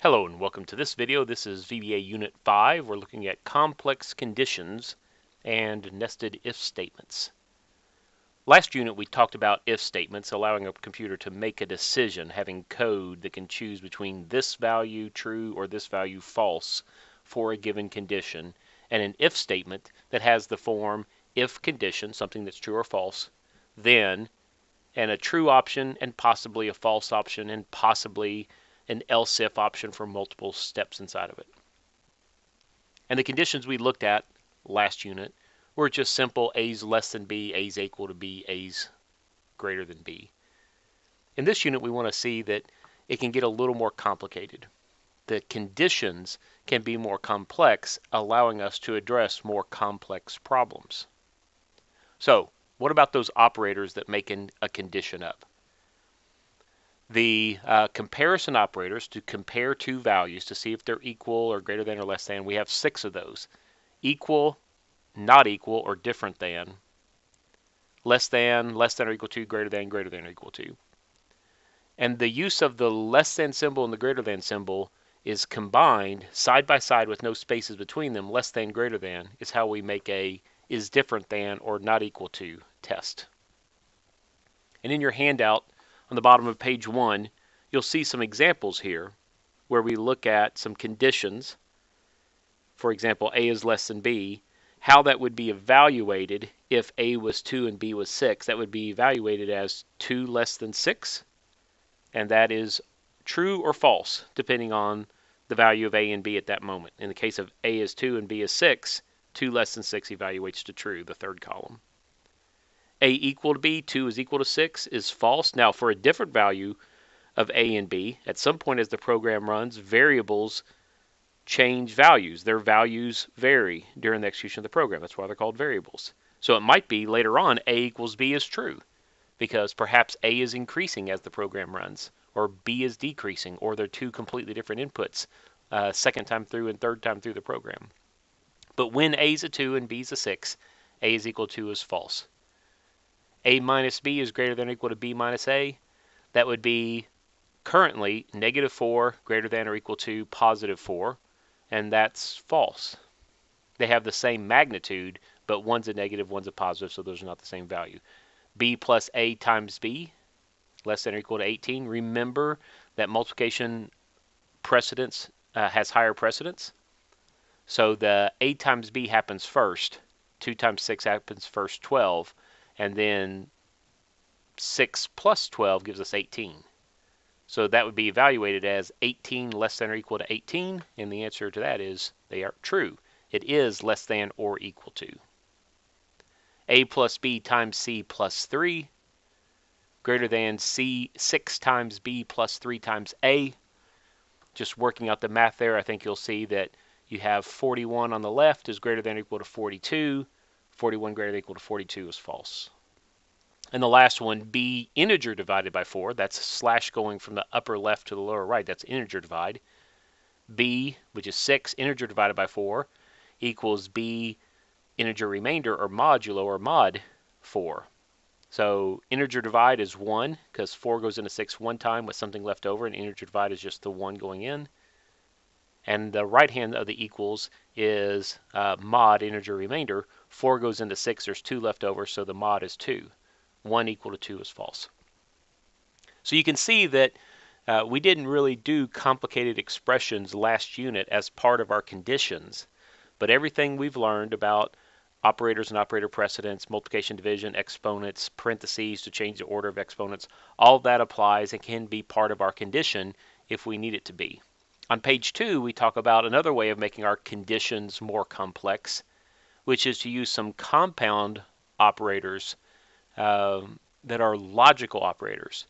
Hello and welcome to this video. This is VBA Unit 5. We're looking at complex conditions and nested if statements. Last unit we talked about if statements, allowing a computer to make a decision, having code that can choose between this value true or this value false for a given condition, and an if statement that has the form if condition, something that's true or false, then, and a true option and possibly a false option and possibly an else if option for multiple steps inside of it. And the conditions we looked at last unit were just simple A's less than B, A's equal to B, A's greater than B. In this unit we want to see that it can get a little more complicated. The conditions can be more complex, allowing us to address more complex problems. So what about those operators that make a condition up? The comparison operators to compare two values to see if they're equal or greater than or less than, we have 6 of those. Equal, not equal, or different than, less than or equal to, greater than or equal to. And the use of the less than symbol and the greater than symbol is combined side by side with no spaces between them. Less than, greater than is how we make a is different than or not equal to test. And in your handout, on the bottom of page 1, you'll see some examples here where we look at some conditions. For example, A is less than B. How that would be evaluated if A was 2 and B was 6. That would be evaluated as 2 less than 6. And that is true or false, depending on the value of A and B at that moment. In the case of A is 2 and B is 6, 2 less than 6 evaluates to true, the third column. A equal to B, 2 is equal to 6 is false. Now for a different value of A and B, at some point as the program runs, variables change values. Their values vary during the execution of the program. That's why they're called variables. So it might be later on A equals B is true, because perhaps A is increasing as the program runs, or B is decreasing, or they're two completely different inputs, second time through and third time through the program. But when A is a 2 and B is a 6, A is equal to is false. A minus B is greater than or equal to B minus A. That would be currently -4 greater than or equal to +4, and that's false. They have the same magnitude, but one's a negative, one's a positive, so those are not the same value. B plus A times B, less than or equal to 18. Remember that multiplication precedence has higher precedence. So the A times B happens first. 2 times 6 happens first, 12. And then 6 plus 12 gives us 18. So that would be evaluated as 18 less than or equal to 18, and the answer to that is they are true. It is less than or equal to. A plus B times C plus 3, greater than C 6 times B plus 3 times A. Just working out the math there, I think you'll see that you have 41 on the left is greater than or equal to 42. 41 greater than or equal to 42 is false. And the last one, B integer divided by 4, that's a slash going from the upper left to the lower right, that's integer divide. B, which is 6, integer divided by 4, equals B integer remainder, or modulo, or mod 4. So integer divide is 1, because 4 goes into 6 one time with something left over, and integer divide is just the 1 going in. And the right hand of the equals is mod integer remainder. 4 goes into 6, there's 2 left over, so the mod is 2. 1 equal to 2 is false. So you can see that we didn't really do complicated expressions last unit as part of our conditions, but everything we've learned about operators and operator precedence, multiplication, division, exponents, parentheses to change the order of exponents, all of that applies and can be part of our condition if we need it to be. On page 2, we talk about another way of making our conditions more complex, which is to use some compound operators that are logical operators,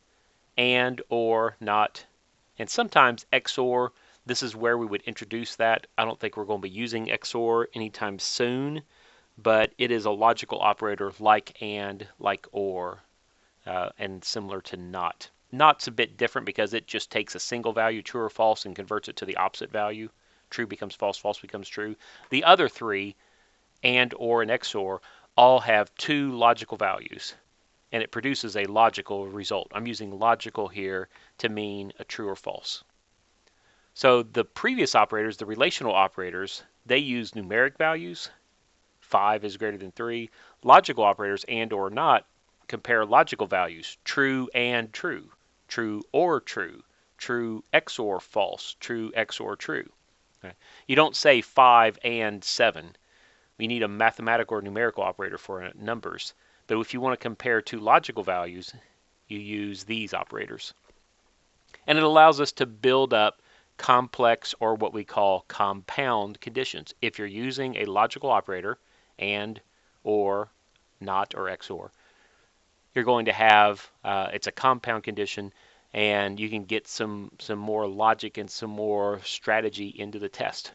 and, or, not, and sometimes XOR. This is where we would introduce that. I don't think we're going to be using XOR anytime soon, but it is a logical operator like and, like or, and similar to not. Not's a bit different because it just takes a single value, true or false, and converts it to the opposite value. True becomes false, false becomes true. The other three, and, or, and XOR, all have 2 logical values, and it produces a logical result. I'm using logical here to mean a true or false. So the previous operators, the relational operators, they use numeric values. 5 is greater than 3. Logical operators and or not compare logical values, true and true, true or true, true XOR false, true XOR true. Okay. You don't say 5 and 7. We need a mathematical or numerical operator for numbers. But if you want to compare two logical values, you use these operators. And it allows us to build up complex or what we call compound conditions. If you're using a logical operator, and, or, not, or XOR, you're going to have, it's a compound condition, and you can get some more logic and some more strategy into the test.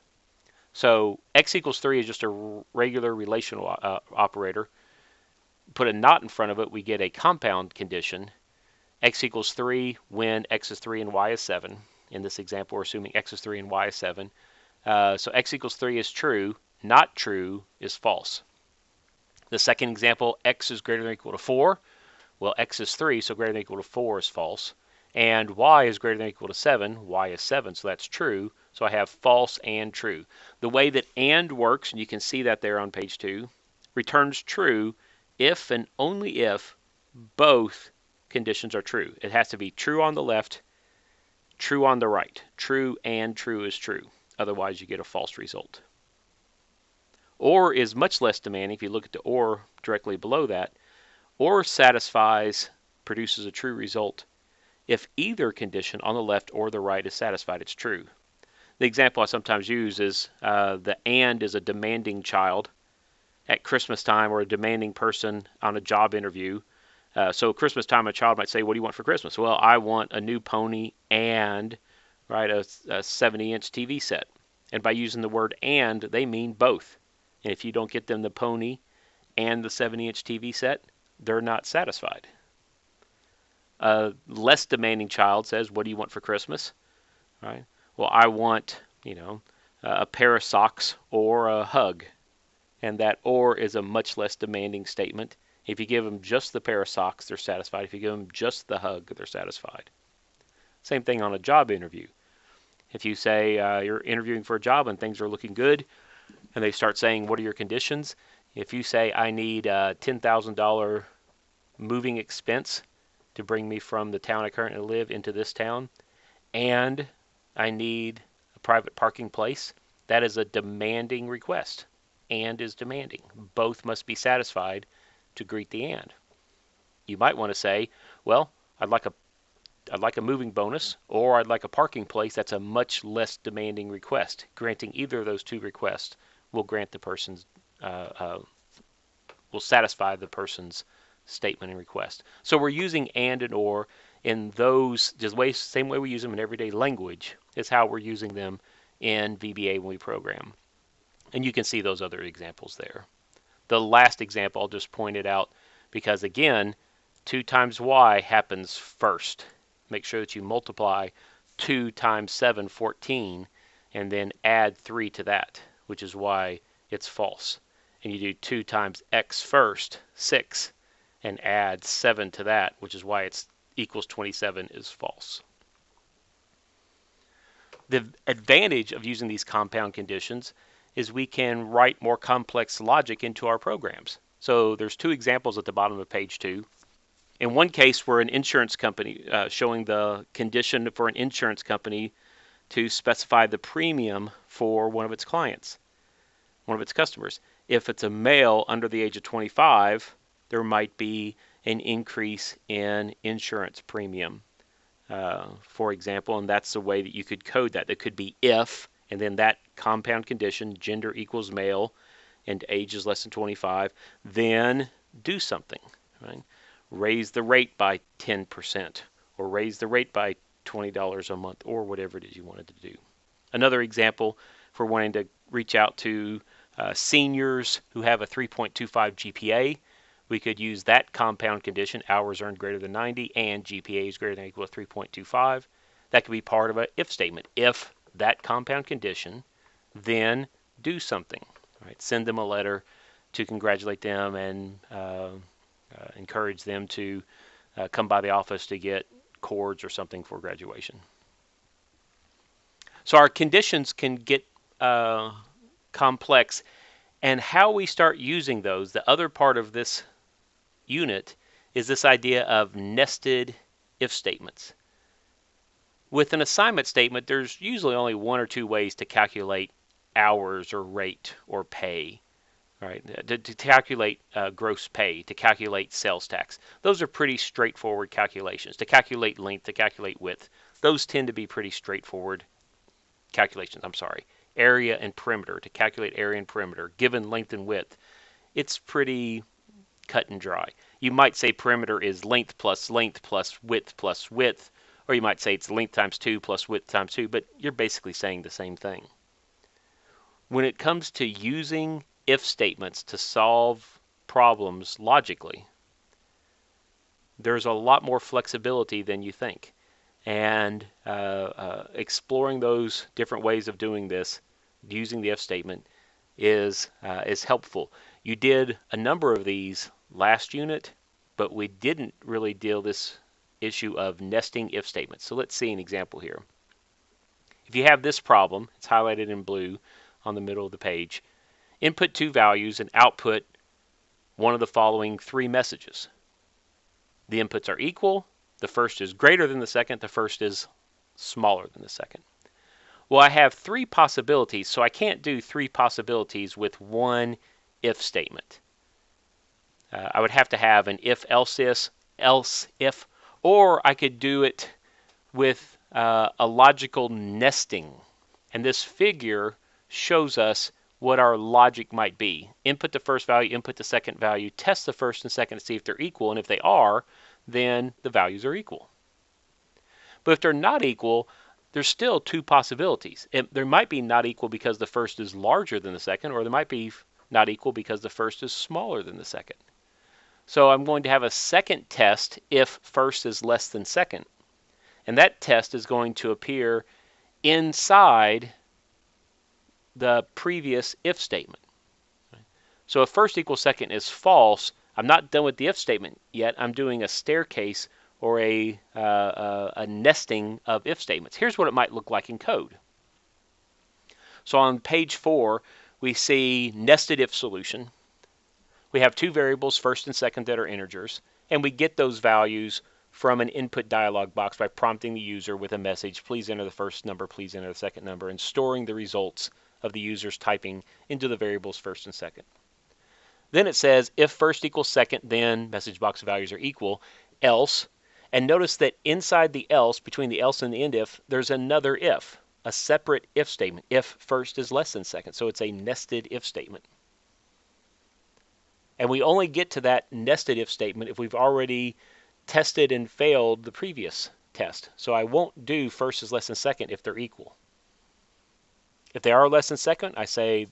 So x equals 3 is just a regular relational operator. Put a not in front of it, we get a compound condition. X equals 3 when x is 3 and y is 7. In this example, we're assuming x is 3 and y is 7. So x equals 3 is true. Not true is false. The second example, x is greater than or equal to 4. Well, x is 3, so greater than or equal to 4 is false. And y is greater than or equal to 7. Y is 7, so that's true. So I have false and true. The way that and works, and you can see that there on page 2, returns true if and only if both conditions are true. It has to be true on the left, true on the right. True and true is true. Otherwise, you get a false result. Or is much less demanding. If you look at the or directly below that, or satisfies, produces a true result if either condition on the left or the right is satisfied. It's true. The example I sometimes use is the and is a demanding child at Christmas time, or a demanding person on a job interview. So Christmas time, a child might say, what do you want for Christmas? Well, I want a new pony and right a 70-inch TV set. And by using the word and, they mean both. And if you don't get them the pony and the 70-inch TV set, they're not satisfied. A less demanding child says, what do you want for Christmas? Right? Well, I want, a pair of socks or a hug. And that or is a much less demanding statement. If you give them just the pair of socks, they're satisfied. If you give them just the hug, they're satisfied. Same thing on a job interview. If you say you're interviewing for a job and things are looking good, and they start saying, what are your conditions? If you say, I need a $10,000 moving expense to bring me from the town I currently live into this town, and I need a private parking place, that is a demanding request. And is demanding. Both must be satisfied to greet the and. You might want to say, well, I'd like a moving bonus, or I'd like a parking place. That's a much less demanding request. Granting either of those two requests will grant the person's will satisfy the person's statement and request. So we're using and or in those same way we use them in everyday language is how we're using them in VBA when we program. And you can see those other examples there. The last example, I'll just point it out because, again, 2 times y happens first. Make sure that you multiply 2 times 7, 14, and then add 3 to that, which is why it's false. And you do 2 times x first, 6, and add 7 to that, which is why it's equals 27 is false. The advantage of using these compound conditions is we can write more complex logic into our programs. So there's 2 examples at the bottom of page 2. In one case, we're an insurance company showing the condition for an insurance company to specify the premium for one of its clients, one of its customers. If it's a male under the age of 25, there might be an increase in insurance premium, for example, and that's the way that you could code that. That could be if, and then that compound condition, gender equals male, and age is less than 25, then do something, right? Raise the rate by 10%, or raise the rate by $20 a month, or whatever it is you wanted to do. Another example for wanting to reach out to seniors who have a 3.25 GPA, we could use that compound condition, hours earned greater than 90, and GPA is greater than or equal to 3.25. That could be part of an if statement. If that compound condition, then do something. Right? Send them a letter to congratulate them and encourage them to come by the office to get cords or something for graduation. So our conditions can get complex, and how we start using those, the other part of this unit, is this idea of nested if statements. With an assignment statement, there's usually only one or two ways to calculate hours or rate or pay. Right, to calculate gross pay, to calculate sales tax. Those are pretty straightforward calculations. To calculate length, to calculate width, those tend to be pretty straightforward calculations. Area and perimeter, to calculate area and perimeter, given length and width, it's pretty cut and dry. You might say perimeter is length plus width, or you might say it's length times 2 plus width times 2, but you're basically saying the same thing. When it comes to using if statements to solve problems logically, there's a lot more flexibility than you think. And exploring those different ways of doing this, using the if statement, is helpful. You did a number of these last unit, but we didn't really deal this issue of nesting if statements. So let's see an example here. If you have this problem, it's highlighted in blue on the middle of the page. Input two values and output one of the following three messages. The inputs are equal. The first is greater than the second. The first is smaller than the second. Well, I have three possibilities, so I can't do three possibilities with one if statement. I would have to have an if else if, or I could do it with a logical nesting. And this figure shows us what our logic might be. Input the first value, input the second value, test the first and second to see if they're equal, and if they are, then the values are equal. But if they're not equal, there's still two possibilities. There might be not equal because the first is larger than the second, or there might be not equal because the first is smaller than the second. So I'm going to have a second test if first is less than second. And that test is going to appear inside the previous if statement. So if first equals second is false, I'm not done with the if statement yet. I'm doing a staircase or a nesting of if statements. Here's what it might look like in code. So on page 4, we see nested if solution. We have two variables, first and second, that are integers, and we get those values from an input dialog box by prompting the user with a message, please enter the first number, please enter the second number, and storing the results of the user's typing into the variables first and second. Then it says if first equals second, then message box values are equal, else. And notice that inside the else, between the else and the end if, there's another if, a separate if statement, if first is less than second. So it's a nested if statement. And we only get to that nested if statement if we've already tested and failed the previous test. So I won't do first is less than second if they're equal. If they are less than second, I say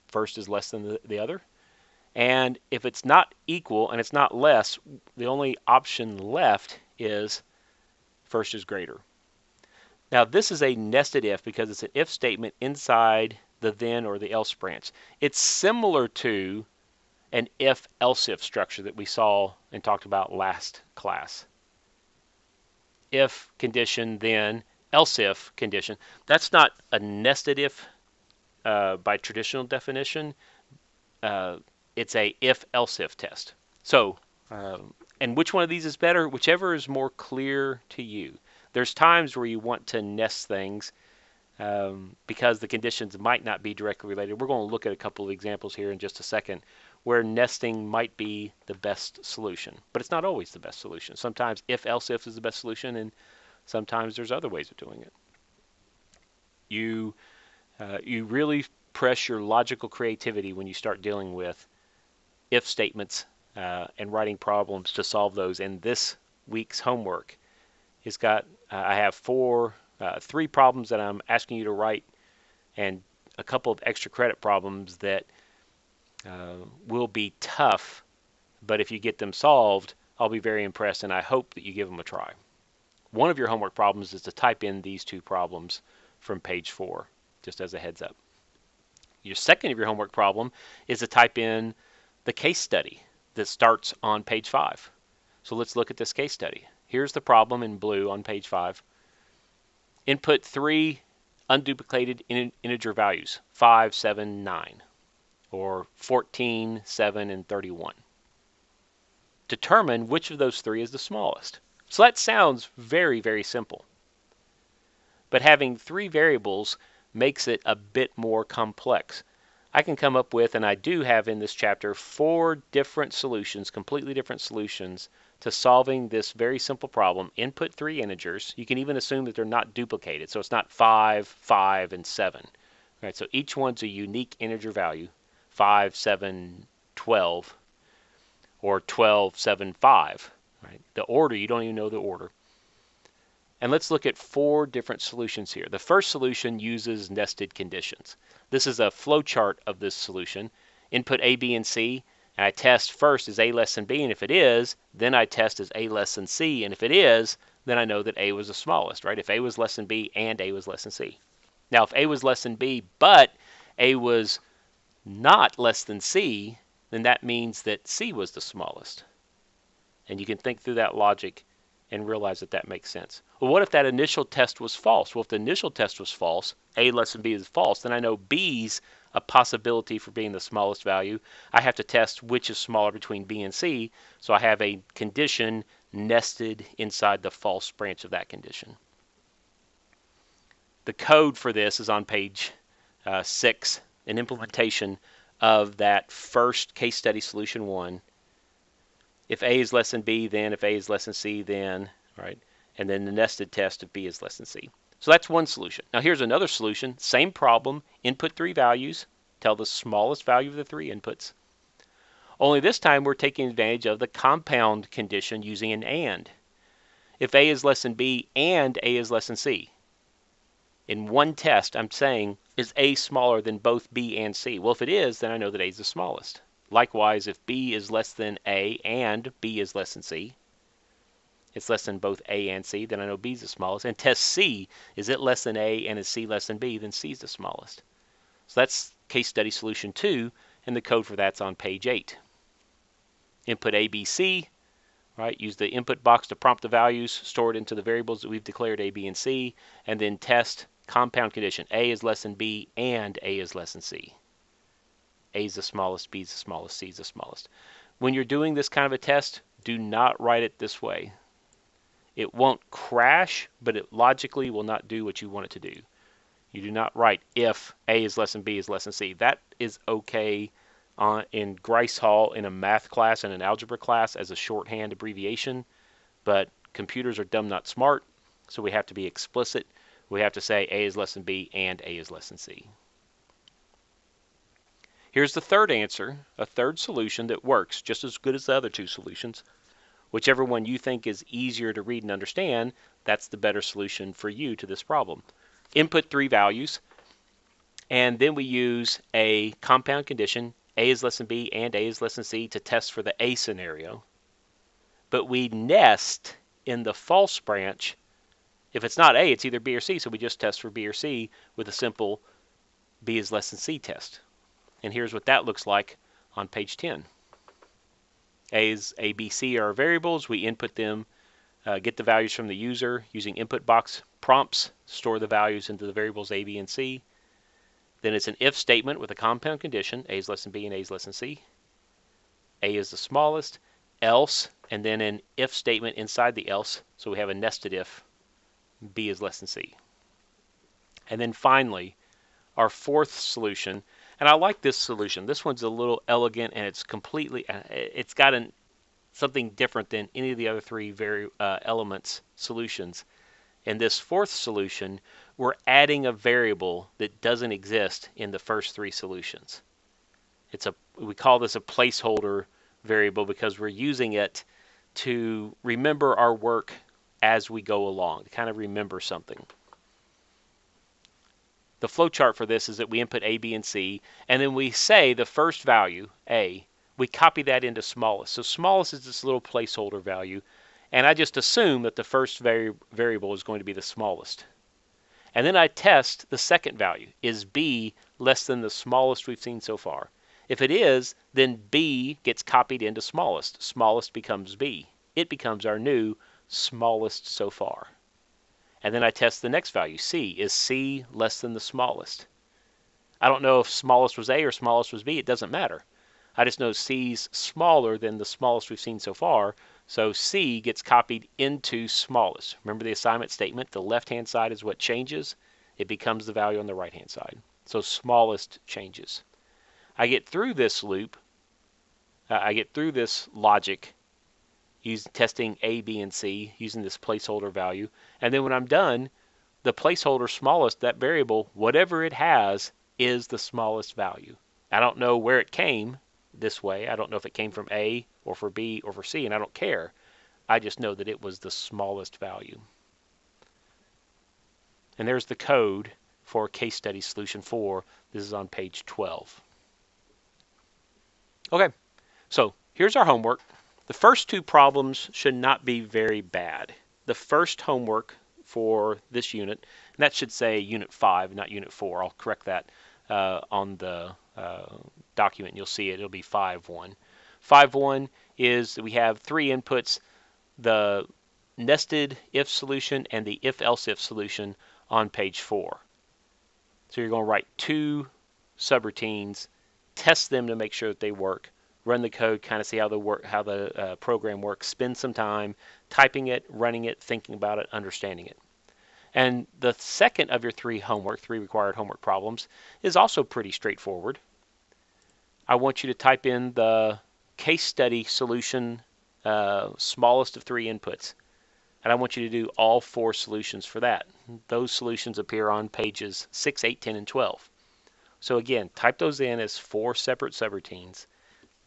first is less than the other. And if it's not equal and it's not less, the only option left is first is greater. Now this is a nested if because it's an if statement inside the then or the else branch. It's similar to an if-else if structure that we saw and talked about last class. If condition, then else if condition. That's not a nested if by traditional definition. It's a if-else if test. So, and which one of these is better? Whichever is more clear to you. There's times where you want to nest things because the conditions might not be directly related. We're going to look at a couple of examples here in just a second where nesting might be the best solution. But it's not always the best solution. Sometimes if-else if is the best solution, and sometimes there's other ways of doing it. You really press your logical creativity when you start dealing with if statements and writing problems to solve those. And this week's homework has got, I have three problems that I'm asking you to write and a couple of extra credit problems that will be tough, but if you get them solved, I'll be very impressed, and I hope that you give them a try. One of your homework problems is to type in these two problems from page 4, just as a heads up. Your second of your homework problem is to type in the case study that starts on page 5. So let's look at this case study. Here's the problem in blue on page 5. Input 3 unduplicated integer values, 5, 7, 9, or 14, 7, and 31. Determine which of those three is the smallest. So that sounds very, very simple. But having three variables makes it a bit more complex. I can come up with, and I do have in this chapter, 4 different solutions, completely different solutions to solving this very simple problem. Input 3 integers. You can even assume that they're not duplicated, so it's not 5, 5, and 7. All right, so each one's a unique integer value, 5, 7, 12, or 12, 7, 5. Right? The order, you don't even know the order. And let's look at 4 different solutions here. The first solution uses nested conditions. This is a flow chart of this solution. Input A, B, and C, and I test first is A less than B, and if it is, then I test is A less than C, and if it is, then I know that A was the smallest, right? If A was less than B and A was less than C. Now, if A was less than B, but A was not less than C, then that means that C was the smallest. And you can think through that logic and realize that that makes sense. Well, what if that initial test was false? Well, if the initial test was false, A less than B is false, then I know B's a possibility for being the smallest value. I have to test which is smaller between B and C, so I have a condition nested inside the false branch of that condition. The code for this is on page 6, an implementation of that first case study solution 1. If A is less than B, then. If A is less than C, then. Right? And then the nested test if B is less than C. So that's one solution. Now here's another solution. Same problem. Input 3 values. Tell the smallest value of the 3 inputs. Only this time we're taking advantage of the compound condition using an AND. If A is less than B and A is less than C. In one test, I'm saying, is A smaller than both B and C? Well, if it is, then I know that A is the smallest. Likewise, if B is less than A and B is less than C, it's less than both A and C, then I know B is the smallest. And test C, is it less than A and is C less than B, then C is the smallest. So that's case study solution 2, and the code for that's on page 8. Input A, B, C, right? Use the input box to prompt the values stored into the variables that we've declared A, B, and C, and then test compound condition. A is less than B and A is less than C. A is the smallest, B is the smallest, C is the smallest. When you're doing this kind of a test, do not write it this way. It won't crash, but it logically will not do what you want it to do. You do not write if A is less than B is less than C. That is okay in Grice Hall in a math class and an algebra class as a shorthand abbreviation, but computers are dumb, not smart, so we have to be explicit. We have to say A is less than B and A is less than C. Here's the third answer, a third solution that works just as good as the other 2 solutions. Whichever one you think is easier to read and understand, that's the better solution for you to this problem. Input 3 values, and then we use a compound condition, A is less than B and A is less than C, to test for the A scenario. But we nest in the false branch. If it's not A, it's either B or C, so we just test for B or C with a simple B is less than C test. And here's what that looks like on page 10. A, B, C are our variables. We input them, get the values from the user using input box prompts, store the values into the variables A, B, and C. Then it's an if statement with a compound condition, A is less than B and A is less than C. A is the smallest, else, and then an if statement inside the else, so we have a nested if, B is less than C. And then finally, our fourth solution, and I like this solution. This one's a little elegant, and it's completely, it's got something different than any of the other 3 elements solutions. In this fourth solution, we're adding a variable that doesn't exist in the first 3 solutions. We call this a placeholder variable because we're using it to remember our work as we go along, to kind of remember something. The flow chart for this is that we input A, B, and C, and then we say the first value, A, we copy that into smallest. So smallest is this little placeholder value, and I just assume that the first variable is going to be the smallest. And then I test the second value. Is B less than the smallest we've seen so far? If it is, then B gets copied into smallest. Smallest becomes B. It becomes our new smallest so far. And then I test the next value, C. Is C less than the smallest? I don't know if smallest was A or smallest was B. It doesn't matter. I just know C's smaller than the smallest we've seen so far, so C gets copied into smallest. Remember the assignment statement, the left-hand side is what changes. It becomes the value on the right-hand side. So smallest changes. I get through this loop, I get through this logic using testing A, B, and C using this placeholder value. And then when I'm done, the placeholder smallest, that variable, whatever it has, is the smallest value. I don't know where it came this way. I don't know if it came from A or for B or for C, and I don't care. I just know that it was the smallest value. And there's the code for case study solution 4. This is on page 12. Okay, so here's our homework. The first two problems should not be very bad. The first homework for this unit, and that should say unit 5, not unit 4. I'll correct that on the document. You'll see it. It'll be 5.1. 5.1 is that we have three inputs, the nested if solution and the if-else if solution on page 4. So you're going to write two subroutines, test them to make sure that they work, run the code, kind of see how the program works, spend some time typing it, running it, thinking about it, understanding it. And the second of your three required homework problems is also pretty straightforward. I want you to type in the case study solution, smallest of three inputs. And I want you to do all four solutions for that. Those solutions appear on pages 6, 8, 10, and 12. So again, type those in as four separate subroutines.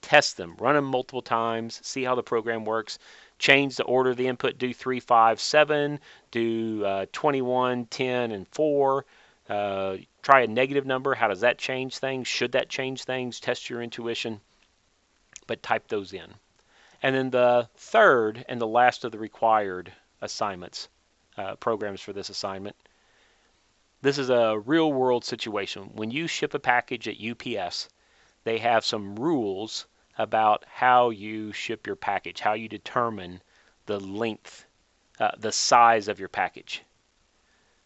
Test them, run them multiple times, see how the program works. Change the order of the input, do 3, 5, 7, do 21, 10, and 4. Try a negative number. How does that change things? Should that change things? Test your intuition, but type those in. And then the third and the last of the required assignments, programs for this assignment. This is a real world situation. When you ship a package at UPS, they have some rules about how you ship your package, how you determine the length, the size of your package.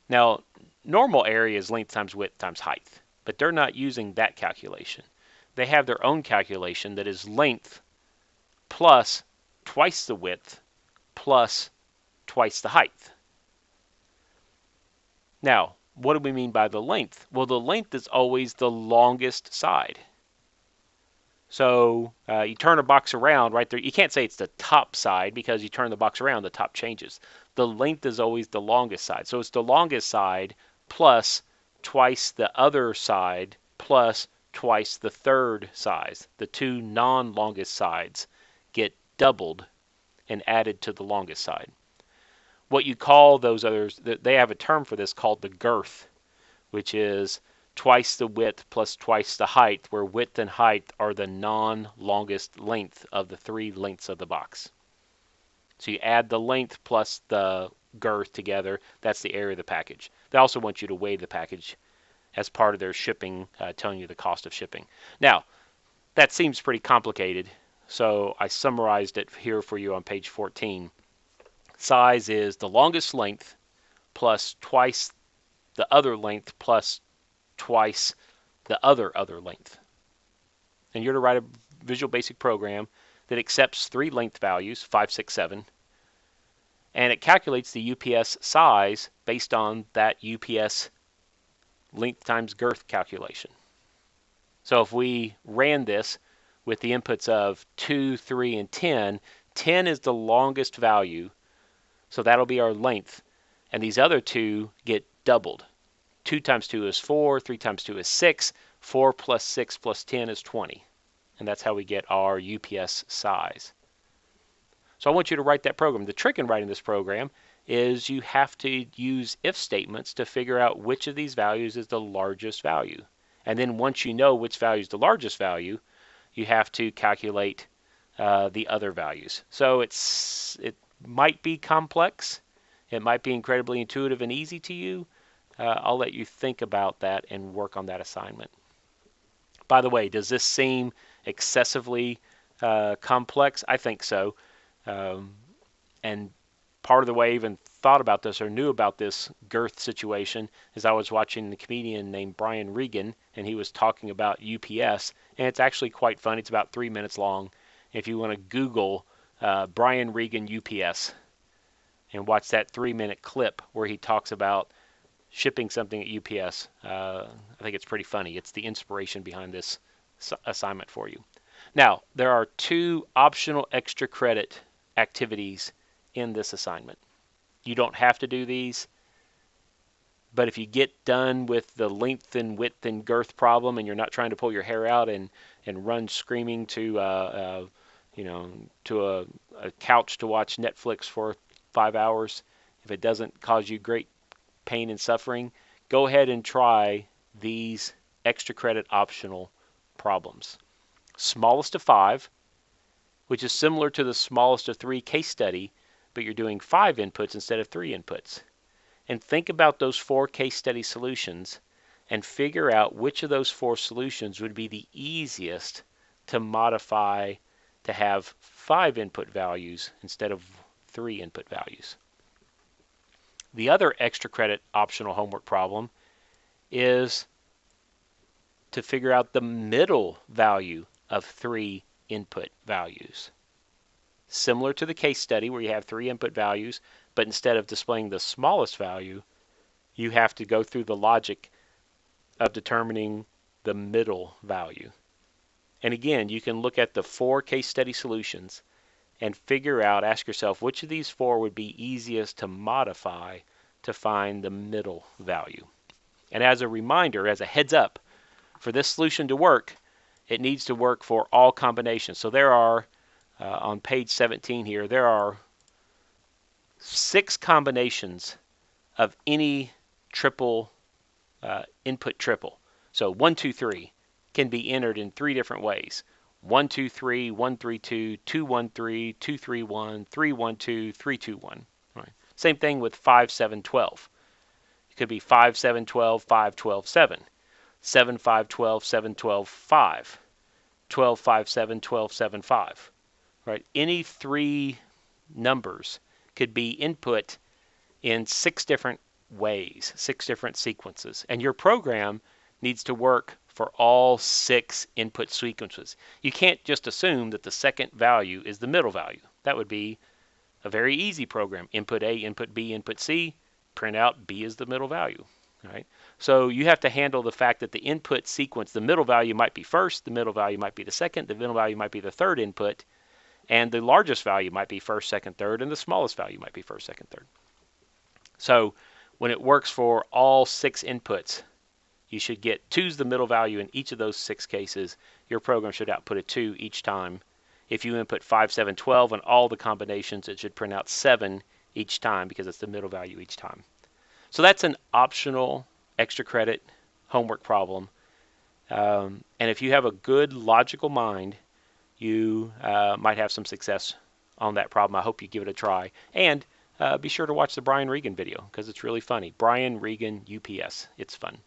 Now, normal area is length times width times height, but they're not using that calculation. They have their own calculation that is length plus twice the width plus twice the height. Now, what do we mean by the length? Well, the length is always the longest side. So you turn a box around right there. You can't say it's the top side because you turn the box around, the top changes. The length is always the longest side. So it's the longest side plus twice the other side plus twice the third size. The two non-longest sides get doubled and added to the longest side. What you call those others, they have a term for this called the girth, which is twice the width plus twice the height, where width and height are the non-longest length of the three lengths of the box. So you add the length plus the girth together. That's the area of the package. They also want you to weigh the package as part of their shipping, telling you the cost of shipping. Now, that seems pretty complicated, so I summarized it here for you on page 14. Size is the longest length plus twice the other length plus twice the other length. And you're to write a Visual Basic program that accepts three length values, 5, 6, 7, and it calculates the UPS size based on that UPS length times girth calculation. So if we ran this with the inputs of 2, 3, and 10, 10 is the longest value, so that'll be our length, and these other two get doubled. 2 times 2 is 4, 3 times 2 is 6, 4 plus 6 plus 10 is 20. And that's how we get our UPS size. So I want you to write that program. The trick in writing this program is you have to use if statements to figure out which of these values is the largest value. And then once you know which value is the largest value, you have to calculate the other values. So it might be complex. It might be incredibly intuitive and easy to you. I'll let you think about that and work on that assignment. By the way, does this seem excessively complex? I think so. And part of the way I even thought about this or knew about this girth situation is I was watching the comedian named Brian Regan, and he was talking about UPS, and it's actually quite funny. It's about 3 minutes long. If you want to Google Brian Regan UPS and watch that 3-minute clip where he talks about shipping something at UPS, I think it's pretty funny. It's the inspiration behind this assignment for you. Now, there are 2 optional extra credit activities in this assignment. You don't have to do these, but if you get done with the length and width and girth problem and you're not trying to pull your hair out and run screaming to a couch to watch Netflix for 5 hours, if it doesn't cause you great pain and suffering, go ahead and try these extra credit optional problems. Smallest of 5, which is similar to the smallest of 3 case study, but you're doing 5 inputs instead of 3 inputs. And think about those 4 case study solutions and figure out which of those 4 solutions would be the easiest to modify to have 5 input values instead of 3 input values. The other extra credit optional homework problem is to figure out the middle value of 3 input values. Similar to the case study where you have 3 input values, but instead of displaying the smallest value, you have to go through the logic of determining the middle value. And again, you can look at the 4 case study solutions and figure out, ask yourself, which of these 4 would be easiest to modify to find the middle value. And as a reminder, as a heads up, for this solution to work, it needs to work for all combinations. So there are, on page 17 here, there are 6 combinations of any triple input triple. So 1, 2, 3 can be entered in 3 different ways. 1, 2, 3, 1, 3, 2, 2, 1, 3, 2, 3, 1, 3, 1, 2, 3, 2, 1. Right. Same thing with 5, 7, 12. It could be 5, 7, 12, 5, 12, 7. 7, 5, 12, 7, 12, 5. 12, 5, 7, 12, 7, 5. Right. Any 3 numbers could be input in 6 different ways, 6 different sequences. And your program needs to work for all 6 input sequences. You can't just assume that the second value is the middle value. That would be a very easy program. Input A, input B, input C, print out B is the middle value. Right? So you have to handle the fact that the input sequence, the middle value might be first, the middle value might be the second, the middle value might be the third input, and the largest value might be first, second, third, and the smallest value might be first, second, third. So when it works for all 6 inputs, you should get 2's the middle value in each of those 6 cases. Your program should output a 2 each time. If you input 5, 7, 12 in all the combinations, it should print out 7 each time because it's the middle value each time. So that's an optional extra credit homework problem. And if you have a good logical mind, you might have some success on that problem. I hope you give it a try. And be sure to watch the Brian Regan video because it's really funny. Brian Regan UPS. It's fun.